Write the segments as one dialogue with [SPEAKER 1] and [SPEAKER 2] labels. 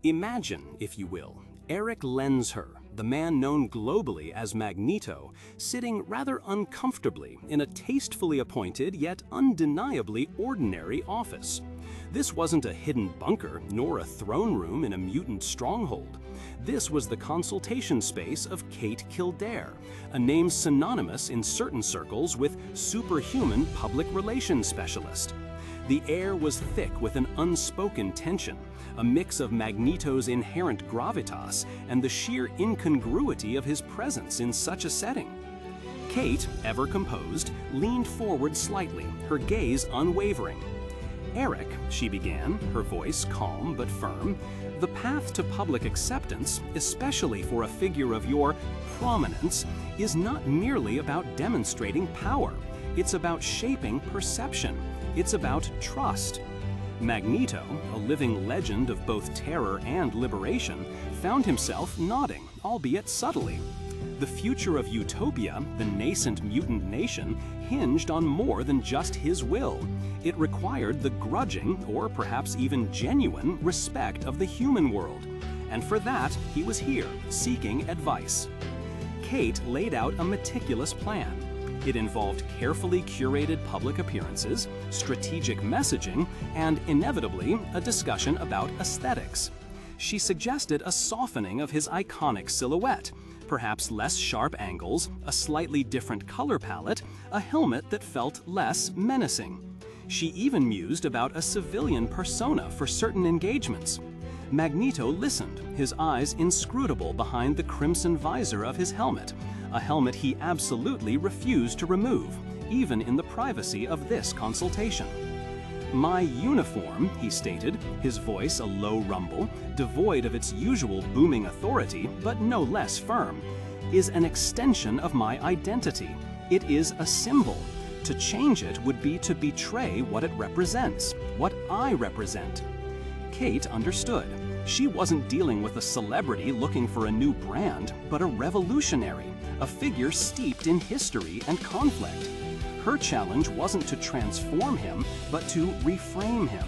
[SPEAKER 1] Imagine, if you will, Erik Lehnsherr, the man known globally as Magneto, sitting rather uncomfortably in a tastefully appointed yet undeniably ordinary office. This wasn't a hidden bunker, nor a throne room in a mutant stronghold. This was the consultation space of Kate Kildare, a name synonymous in certain circles with superhuman public relations specialist. The air was thick with an unspoken tension, a mix of Magneto's inherent gravitas and the sheer incongruity of his presence in such a setting. Kate, ever composed, leaned forward slightly, her gaze unwavering. "Erik," she began, her voice calm but firm, "the path to public acceptance, especially for a figure of your prominence, is not merely about demonstrating power. It's about shaping perception. It's about trust." Magneto, a living legend of both terror and liberation, found himself nodding, albeit subtly. The future of Utopia, the nascent mutant nation, hinged on more than just his will. It required the grudging, or perhaps even genuine, respect of the human world. And for that, he was here, seeking advice. Kate laid out a meticulous plan. It involved carefully curated public appearances, strategic messaging, and inevitably, a discussion about aesthetics. She suggested a softening of his iconic silhouette, perhaps less sharp angles, a slightly different color palette, a helmet that felt less menacing. She even mused about a civilian persona for certain engagements. Magneto listened, his eyes inscrutable behind the crimson visor of his helmet, a helmet he absolutely refused to remove, even in the privacy of this consultation. "My uniform," he stated, his voice a low rumble, devoid of its usual booming authority, but no less firm, "is an extension of my identity. It is a symbol. To change it would be to betray what it represents, what I represent." Kate understood. She wasn't dealing with a celebrity looking for a new brand, but a revolutionary, a figure steeped in history and conflict. Her challenge wasn't to transform him, but to reframe him.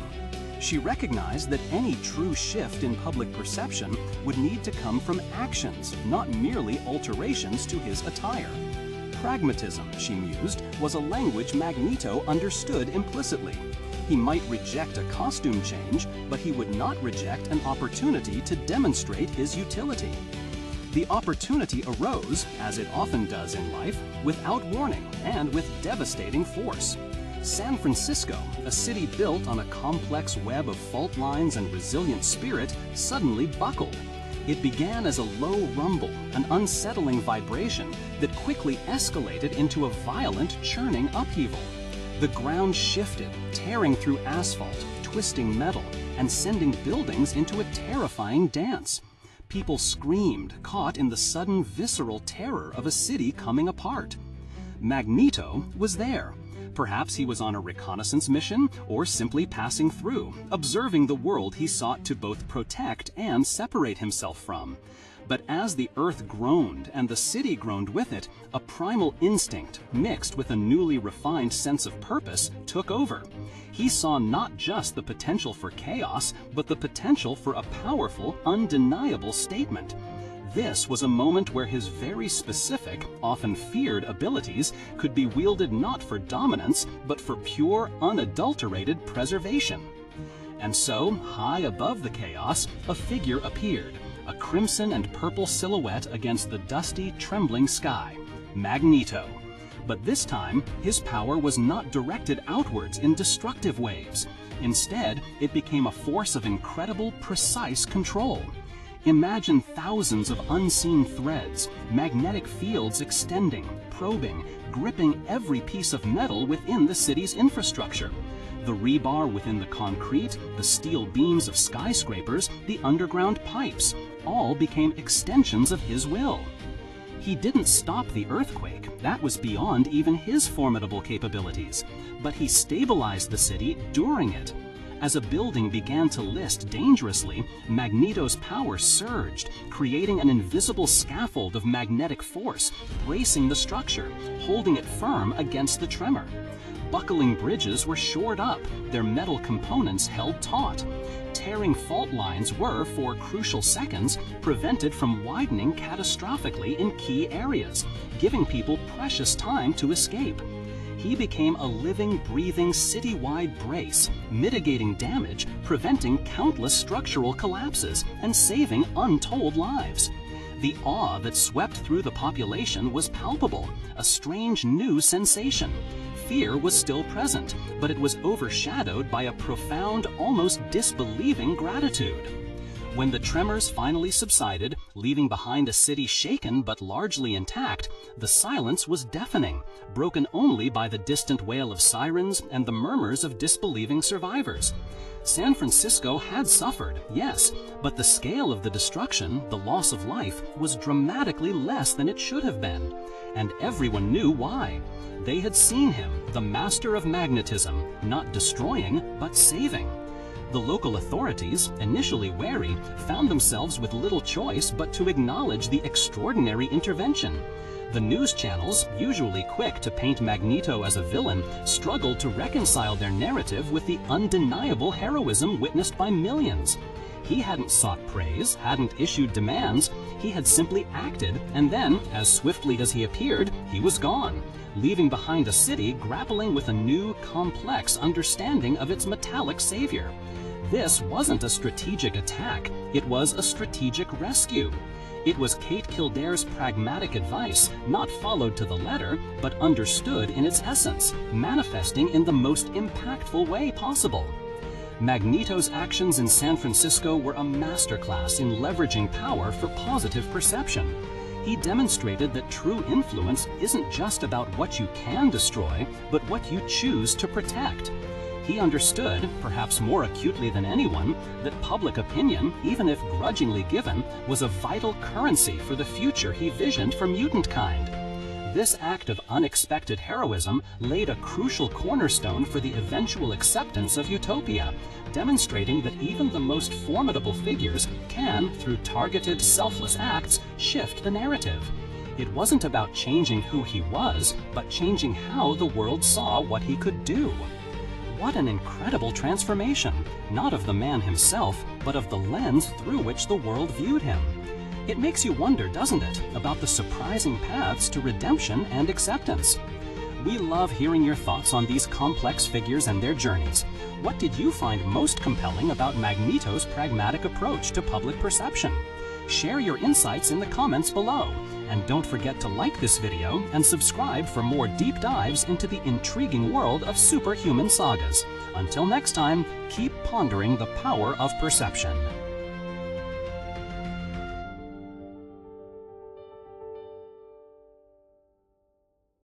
[SPEAKER 1] She recognized that any true shift in public perception would need to come from actions, not merely alterations to his attire. Pragmatism, she mused, was a language Magneto understood implicitly. He might reject a costume change, but he would not reject an opportunity to demonstrate his utility. The opportunity arose, as it often does in life, without warning and with devastating force. San Francisco, a city built on a complex web of fault lines and resilient spirit, suddenly buckled. It began as a low rumble, an unsettling vibration that quickly escalated into a violent, churning upheaval. The ground shifted, tearing through asphalt, twisting metal, and sending buildings into a terrifying dance. People screamed, caught in the sudden visceral terror of a city coming apart. Magneto was there. Perhaps he was on a reconnaissance mission, or simply passing through, observing the world he sought to both protect and separate himself from. But as the earth groaned and the city groaned with it, a primal instinct, mixed with a newly refined sense of purpose, took over. He saw not just the potential for chaos, but the potential for a powerful, undeniable statement. This was a moment where his very specific, often feared abilities could be wielded not for dominance, but for pure, unadulterated preservation. And so, high above the chaos, a figure appeared. A crimson and purple silhouette against the dusty, trembling sky. Magneto. But this time, his power was not directed outwards in destructive waves. Instead, it became a force of incredible, precise control. Imagine thousands of unseen threads, magnetic fields extending, probing, gripping every piece of metal within the city's infrastructure. The rebar within the concrete, the steel beams of skyscrapers, the underground pipes, all became extensions of his will. He didn't stop the earthquake, that was beyond even his formidable capabilities, but he stabilized the city during it. As a building began to list dangerously, Magneto's power surged, creating an invisible scaffold of magnetic force, bracing the structure, holding it firm against the tremor. Buckling bridges were shored up, their metal components held taut. tearing fault lines were, for crucial seconds, prevented from widening catastrophically in key areas, giving people precious time to escape. He became a living, breathing, citywide brace, mitigating damage, preventing countless structural collapses, and saving untold lives. The awe that swept through the population was palpable, a strange new sensation. Fear was still present, but it was overshadowed by a profound, almost disbelieving gratitude. When the tremors finally subsided, leaving behind a city shaken but largely intact, the silence was deafening, broken only by the distant wail of sirens and the murmurs of disbelieving survivors. San Francisco had suffered, yes, but the scale of the destruction, the loss of life, was dramatically less than it should have been. And everyone knew why. They had seen him, the Master of Magnetism, not destroying, but saving. The local authorities, initially wary, found themselves with little choice but to acknowledge the extraordinary intervention. The news channels, usually quick to paint Magneto as a villain, struggled to reconcile their narrative with the undeniable heroism witnessed by millions. He hadn't sought praise, hadn't issued demands, he had simply acted, and then, as swiftly as he appeared, he was gone, leaving behind a city grappling with a new, complex understanding of its metallic savior. This wasn't a strategic attack, it was a strategic rescue. It was Kate Kildare's pragmatic advice, not followed to the letter, but understood in its essence, manifesting in the most impactful way possible. Magneto's actions in San Francisco were a masterclass in leveraging power for positive perception. He demonstrated that true influence isn't just about what you can destroy, but what you choose to protect. He understood, perhaps more acutely than anyone, that public opinion, even if grudgingly given, was a vital currency for the future he visioned for mutant kind. This act of unexpected heroism laid a crucial cornerstone for the eventual acceptance of utopia, demonstrating that even the most formidable figures can, through targeted, selfless acts, shift the narrative. It wasn't about changing who he was, but changing how the world saw what he could do. What an incredible transformation, not of the man himself, but of the lens through which the world viewed him. It makes you wonder, doesn't it, about the surprising paths to redemption and acceptance. We love hearing your thoughts on these complex figures and their journeys. What did you find most compelling about Magneto's pragmatic approach to public perception? Share your insights in the comments below. And don't forget to like this video and subscribe for more deep dives into the intriguing world of superhuman sagas. Until next time, keep pondering the power of perception.